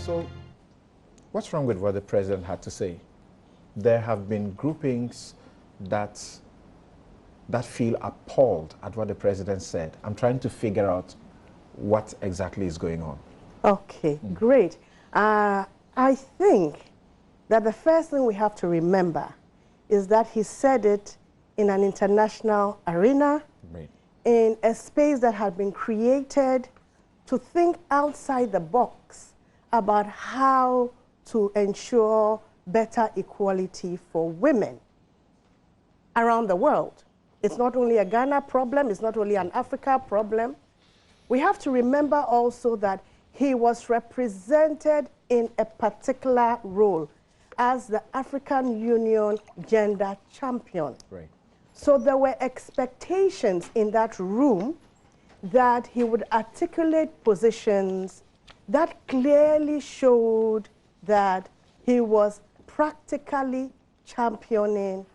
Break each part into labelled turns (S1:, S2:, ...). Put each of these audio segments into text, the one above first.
S1: So, what's wrong with what the president had to say? There have been groupings that feel appalled at what the president said. I'm trying to figure out what exactly is going on.
S2: Okay, great. I think that the first thing we have to remember is that he said it in an international arena,
S1: Right.
S2: in a space that had been created to think outside the box about how to ensure better equality for women around the world. It's not only a Ghana problem, it's not only an Africa problem. We have to remember also that he was represented in a particular role as the African Union gender champion.
S1: Right.
S2: So there were expectations in that room that he would articulate positions that clearly showed that he was practically championing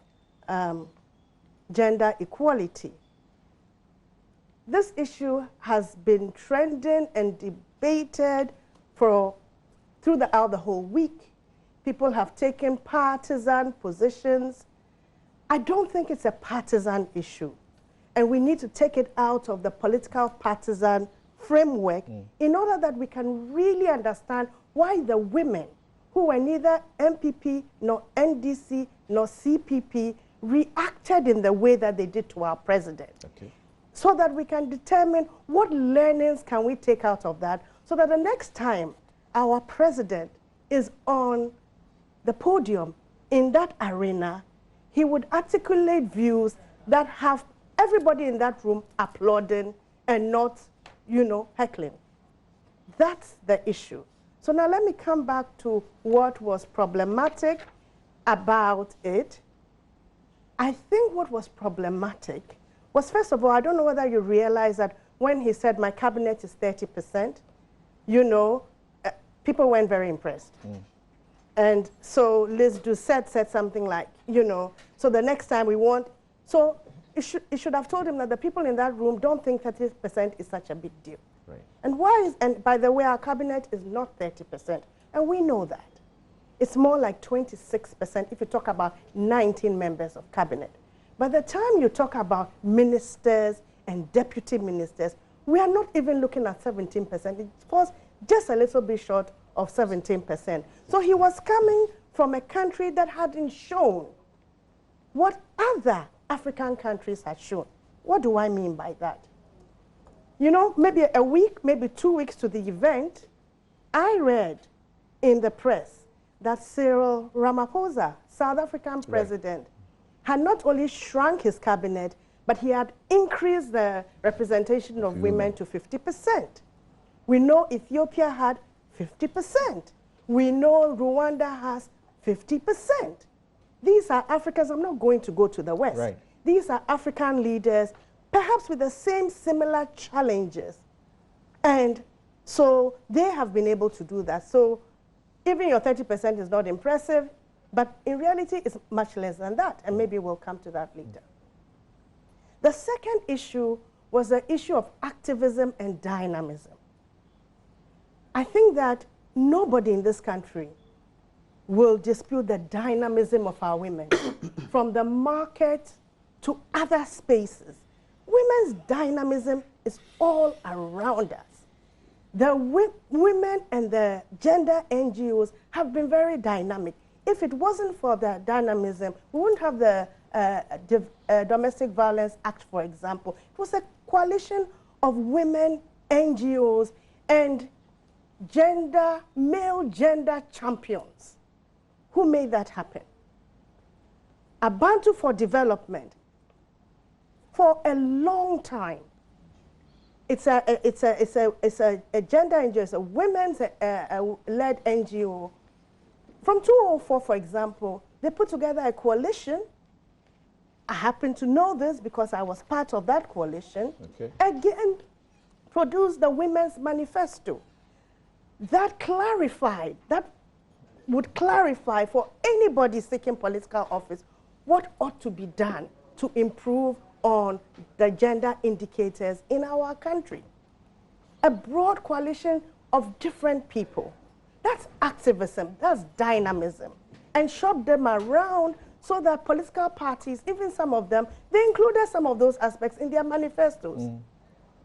S2: gender equality. This issue has been trending and debated throughout the whole week. People have taken partisan positions. I don't think it's a partisan issue. And we need to take it out of the political partisan framework in order that we can really understand why the women who were neither MPP nor NDC nor CPP reacted in the way that they did to our president.
S1: Okay.
S2: So that we can determine what learnings can we take out of that, so that the next time our president is on the podium in that arena, he would articulate views that have everybody in that room applauding and not, you know, heckling. That's the issue. So now let me come back to what was problematic about it. I think what was problematic was, first of all, I don't know whether you realize that when he said my cabinet is 30%, you know, people weren't very impressed. And so Liz Doucette said something like, you know, so the next time we want, so it should have told him that the people in that room don't think 30% is such a big deal.
S1: Right.
S2: And why is, and by the way, our cabinet is not 30%, and we know that. It's more like 26% if you talk about 19 members of cabinet. By the time you talk about ministers and deputy ministers, we are not even looking at 17%. It falls just a little bit short of 17%. So he was coming from a country that hadn't shown what other African countries had shown. What do I mean by that? You know, maybe a week, maybe 2 weeks to the event, I read in the press that Cyril Ramaphosa, South African president, had not only shrunk his cabinet, but he had increased the representation of women to 50%. We know Ethiopia had 50%. We know Rwanda has 50%. These are Africans. I'm not going to go to the West.
S1: Right.
S2: These are African leaders, perhaps with the same similar challenges. And so they have been able to do that. So even your 30% is not impressive, but in reality, it's much less than that, and maybe we'll come to that later. The second issue was the issue of activism and dynamism. I think that nobody in this country will dispute the dynamism of our women, from the market to other spaces. Women's dynamism is all around us. The women and the gender NGOs have been very dynamic. If it wasn't for the dynamism, we wouldn't have the Domestic Violence Act, for example. It was a coalition of women, NGOs, and male gender champions who made that happen. Abantu for Development, for a long time, it's a gender NGO, it's a women's led NGO. From 2004, for example, they put together a coalition. I happen to know this because I was part of that coalition.
S1: Okay.
S2: Again, produced the Women's Manifesto. That clarified, that would clarify for anybody seeking political office what ought to be done to improve on the gender indicators in our country. A broad coalition of different people That's activism, that's dynamism. And shop them around so that political parties, even some of them, they included some of those aspects in their manifestos.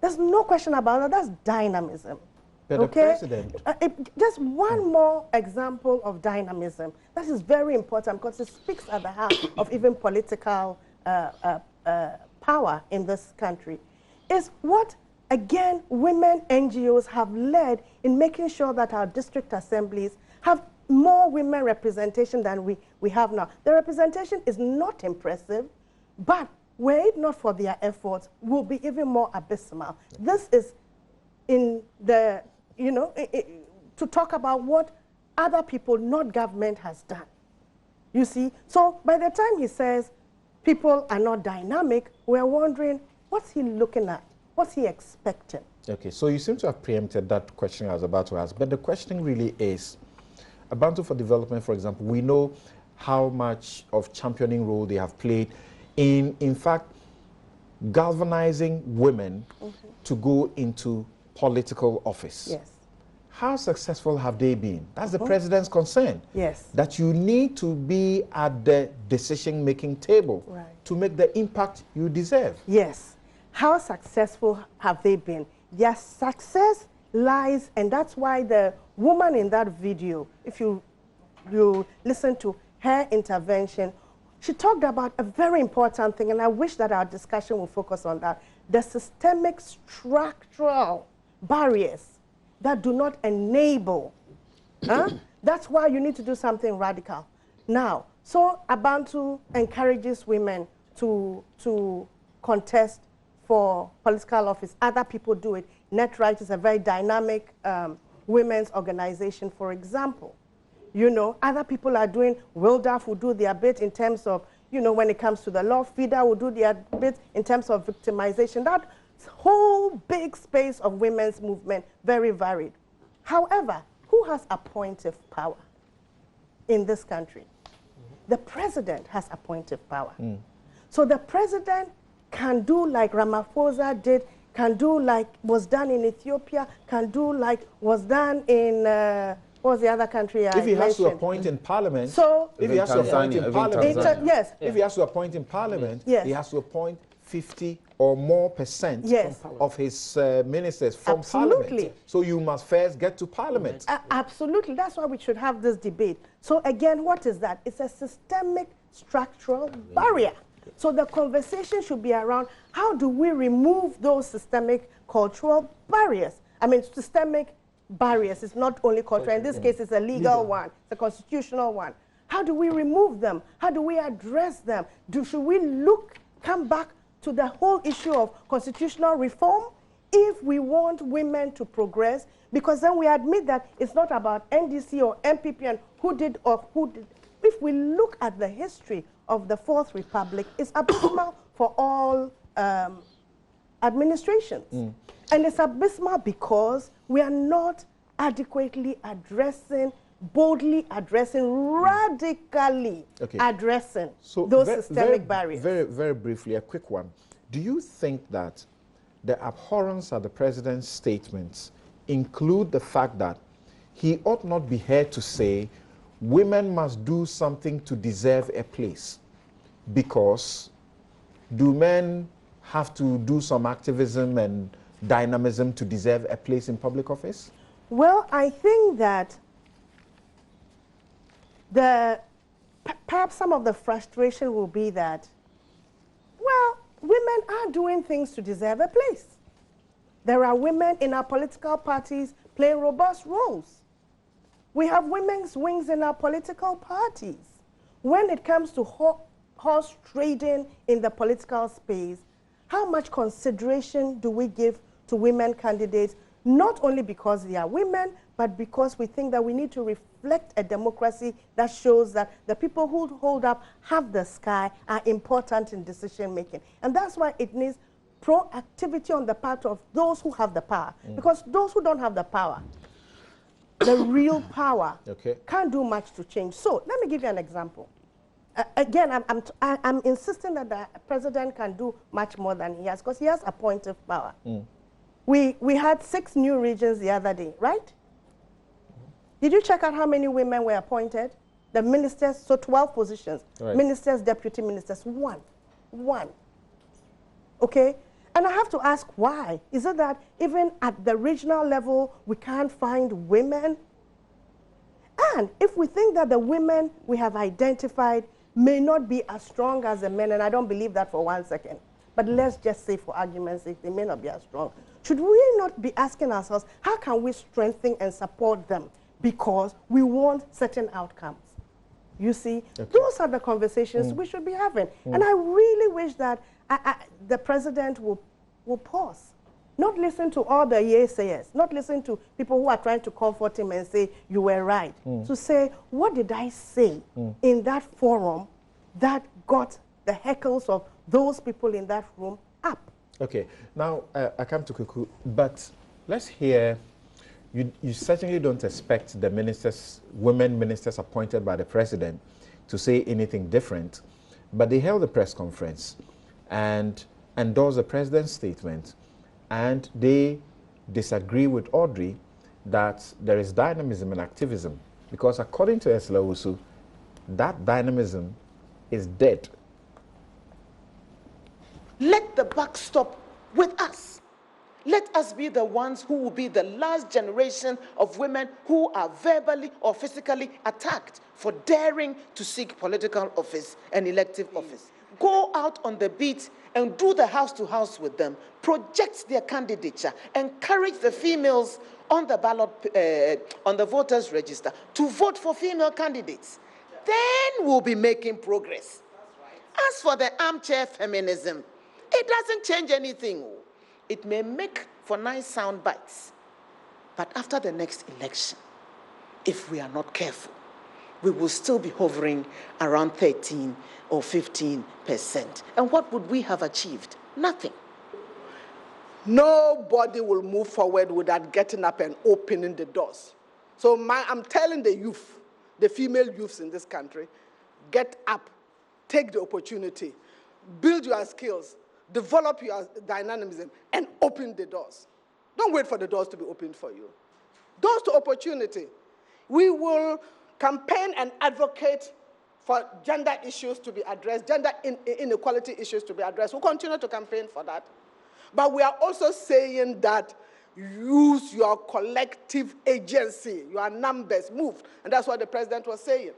S2: There's no question about that, that's dynamism.
S1: But
S2: okay?
S1: the president...
S2: just one more example of dynamism. That is very important because it speaks at the heart of even political power in this country. Is what, again, women NGOs have led in making sure that our district assemblies have more women representation than we have now. The representation is not impressive, but were it not for their efforts, will be even more abysmal. This is in the, you know, to talk about what other people, not government, has done. You see? So by the time he says people are not dynamic, we're wondering, what's he looking at? What's he expecting?
S1: Okay, so you seem to have preempted that question I was about to ask, but the question really is, Abantu for Development, for example, we know how much of championing role they have played in fact, galvanizing women to go into political office.
S2: Yes.
S1: How successful have they been? That's the president's concern.
S2: Yes.
S1: That you need to be at the decision-making table to make the impact you deserve.
S2: Yes. How successful have they been? Their success lies, and that's why the woman in that video, if you listen to her intervention, she talked about a very important thing, and I wish that our discussion will focus on that, the systemic structural barriers that do not enable. That's why you need to do something radical. Now, so Abantu encourages women to contest for political office. Other people do it. NetRight is a very dynamic women's organization, for example. You know, other people are doing, WILDAF will do their bit in terms of, you know, when it comes to the law, FIDA will do their bit in terms of victimization. That whole big space of women's movement, very varied. However, who has appointive power in this country? The president has appointive power. So the president can do like Ramaphosa did, can do like was done in Ethiopia, can do like was done in... what was the other country I mentioned?
S1: If he has to appoint in parliament,
S2: so
S1: if he has to appoint in parliament,
S2: yes.
S1: If he has to appoint in parliament,
S2: yes.
S1: he has to appoint 50 or more percent
S2: yes.
S1: of his ministers from
S2: Absolutely.
S1: parliament. So you must first get to parliament.
S2: Absolutely. That's why we should have this debate. So again, what is that? It's a systemic structural barrier. So the conversation should be around how do we remove those systemic cultural barriers? I mean, systemic barriers. It's not only cultural. In this case, it's a legal one. It's a constitutional one. How do we remove them? How do we address them? Should we come back to the whole issue of constitutional reform if we want women to progress? Because then we admit that it's not about NDC or MPP and who did or who did. If we look at the history of the Fourth Republic, it's abysmal for all administrations. And it's abysmal because we are not adequately addressing, boldly addressing, radically addressing those systemic barriers.
S1: Very briefly, a quick one. Do you think that the abhorrence of the president's statements include the fact that he ought not be here to say women must do something to deserve a place? Because do men have to do some activism and dynamism to deserve a place in public office?
S2: Well, I think that perhaps some of the frustration will be that, well, women are doing things to deserve a place. There are women in our political parties playing robust roles. We have women's wings in our political parties. When it comes to horse trading in the political space, how much consideration do we give to women candidates, not only because they are women, but because we think that we need to reflect a democracy that shows that the people who hold up half the sky are important in decision making. And that's why it needs proactivity on the part of those who have the power. Because those who don't have the power, the real power, can't do much to change. So let me give you an example. Again, I'm insisting that the president can do much more than he has, because he has appointive power. We had 6 new regions the other day, right? Did you check out how many women were appointed? The ministers, so 12 positions.
S1: Right.
S2: Ministers, deputy ministers, one. Okay? And I have to ask why. Is it that even at the regional level, we can't find women? And if we think that the women we have identified may not be as strong as the men, and I don't believe that for 1 second, but let's just say for argument's sake, they may not be as strong. Should we not be asking ourselves, how can we strengthen and support them? Because we want certain outcomes. You see, okay. Those are the conversations we should be having. And I really wish that the president will pause. Not listen to all the naysayers, not listen to people who are trying to comfort him and say, you were right. To say, what did I say in that forum that got the heckles of those people in that room up?
S1: Okay, now I come to Kuku, but let's hear, you certainly don't expect the ministers, women ministers appointed by the president to say anything different, but they held a press conference and endorsed the president's statement, and they disagree with Audrey that there is dynamism and activism, because according to Esla Usu, that dynamism is dead.
S3: Let the buck stop with us. Let us be the ones who will be the last generation of women who are verbally or physically attacked for daring to seek political office and elective office. Go out on the beat and do the house-to-house with them. Project their candidature. Encourage the females on the ballot, on the voters' register, to vote for female candidates. Then we'll be making progress. As for the armchair feminism, it doesn't change anything. It may make for nice sound bites, but after the next election, if we are not careful, we will still be hovering around 13 or 15%. And what would we have achieved? Nothing.
S4: Nobody will move forward without getting up and opening the doors. So I'm telling the youth, the female youths in this country, get up, take the opportunity, build your skills, develop your dynamism, and open the doors. Don't wait for the doors to be opened for you. Doors to opportunity. We will campaign and advocate for gender issues to be addressed, gender inequality issues to be addressed. We'll continue to campaign for that. But we are also saying that use your collective agency, your numbers, move. And that's what the president was saying.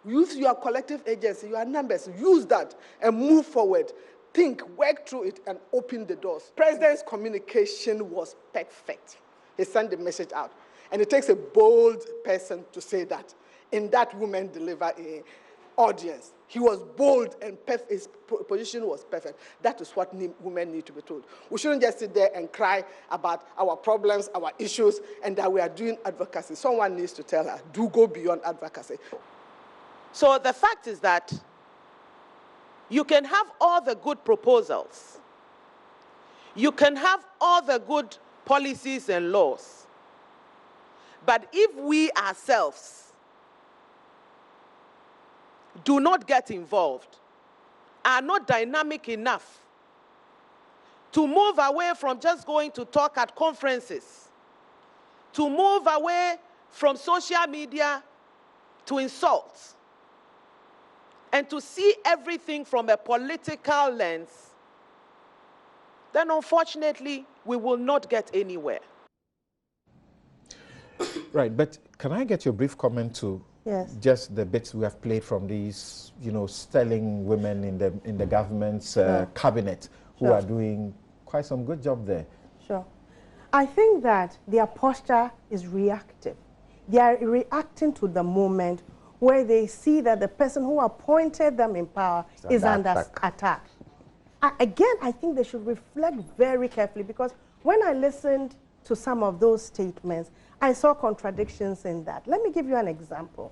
S4: Use your collective agency, your numbers, use that and move forward. Think, work through it, and open the doors. President's communication was perfect. He sent the message out. And it takes a bold person to say that in that women deliver audience. He was bold and his position was perfect. That is what women need to be told. We shouldn't just sit there and cry about our problems, our issues, and that we are doing advocacy. Someone needs to tell her, do go beyond advocacy.
S3: So the fact is that you can have all the good proposals. You can have all the good policies and laws. But if we ourselves do not get involved, are not dynamic enough to move away from just going to talk at conferences, to move away from social media to insults, and to see everything from a political lens, then unfortunately, we will not get anywhere.
S1: Right, but can I get your brief comment to just the bits we have played from these, sterling women in the government's cabinet who are doing quite some good job there?
S2: Sure. I think that their posture is reactive. They are reacting to the moment where they see that the person who appointed them in power is under attack. Again, I think they should reflect very carefully, because when I listened to some of those statements, I saw contradictions in that. Let me give you an example.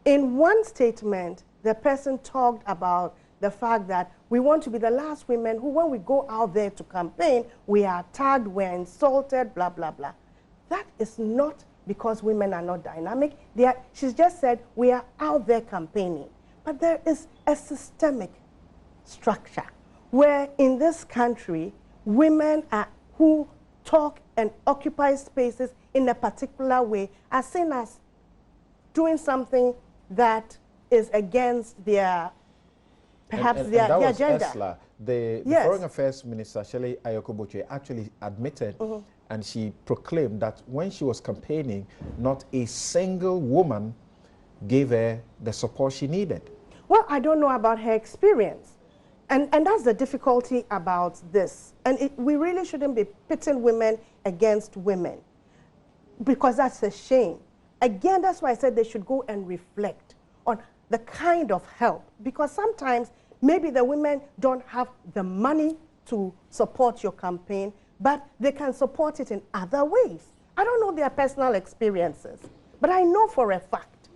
S2: In one statement, the person talked about the fact that we want to be the last women who, when we go out there to campaign, we are tagged, we're insulted, blah, blah, blah. That is not because women are not dynamic. She's just said we are out there campaigning. But there is a systemic structure where in this country, women who talk and occupy spaces in a particular way are seen as doing something that is against their, perhaps
S1: and that
S2: their
S1: was
S2: agenda.
S1: Esla. The
S2: Yes.
S1: Foreign Affairs Minister, Shelley Ayokoboche, actually admitted and she proclaimed that when she was campaigning, not a single woman gave her the support she needed.
S2: Well, I don't know about her experience. And that's the difficulty about this. And we really shouldn't be pitting women against women, because that's a shame. Again, that's why I said they should go and reflect on the kind of help, because sometimes maybe the women don't have the money to support your campaign, but they can support it in other ways. I don't know their personal experiences, but I know for a fact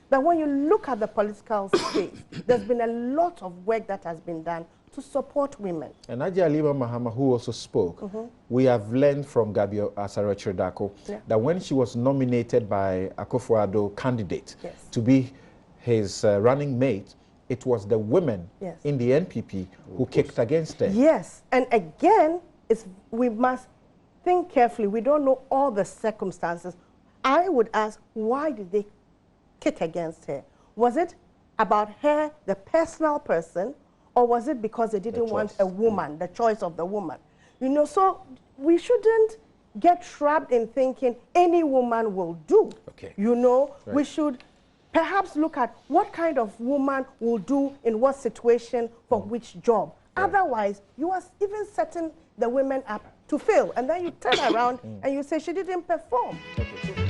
S2: that when you look at the political space, there's been a lot of work that has been done to support women.
S1: And Nadia Alima Mahama, who also spoke, we have learned from Gabio Asare-Tredako that when she was nominated by Akufo-Addo candidate to be his running mate, it was the women in the NPP who kicked against her.
S2: Yes, and again, we must think carefully. We don't know all the circumstances. I would ask, why did they kick against her? Was it about her, the personal person, or was it because they didn't want a woman, the choice of the woman? You know, so we shouldn't get trapped in thinking any woman will do.
S1: Okay.
S2: You know, we should perhaps look at what kind of woman will do in what situation for which job. Otherwise, you are even setting the women up to fail. And then you turn around and you say she didn't perform.
S1: Okay.